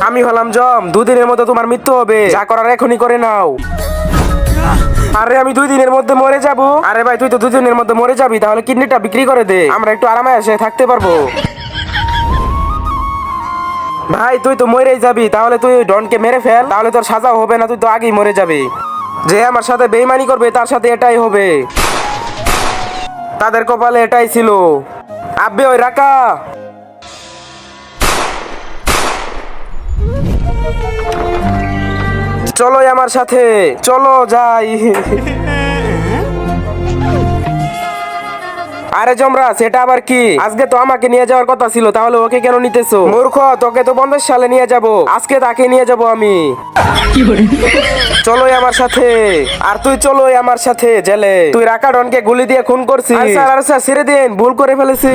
আমি হলাম জম, 2 দিনের মধ্যে তোমার মৃত্যু হবে, যা করার এখনই করে নাও। আরে আমি 2 দিনের মধ্যে মরে যাব। আরে ভাই তুই তো 2 দিনের মধ্যে মরে যাবি, তাহলে কিডনিটা বিক্রি করে দে, আমরা একটু আরামে এসে থাকতে পারবো। ভাই তুই তো মরেই যাবি, তাহলে তুই ডনকে মেরে ফেল, তাহলে তোর সাজাও হবে না, তুই তো আগেই মরে যাবি। যে আমার সাথে বেইমানি করবে তার সাথে এটাই হবে, তাদের কপালে এটাই ছিল। আব্বে ওই রাকা, চলো আমার সাথে, চলো যাই। আরে জমরা, সেটা আবার কি? আজকে তো আমাকে নিয়ে যাওয়ার কথা ছিল, তাহলে ওকে কেন নিতেছো? মূর্খ, তোকে তো 50 সালে নিয়ে যাব, আজকে তাকে নিয়ে যাব আমি। চলোই আমার সাথে, আর তুই চলোই আমার সাথে জেলে। তুই রাকা ডনকে গুলি দিয়ে খুন করছিস। আর স্যার ছেড়ে দিন, ভুল করে ফেলেছি।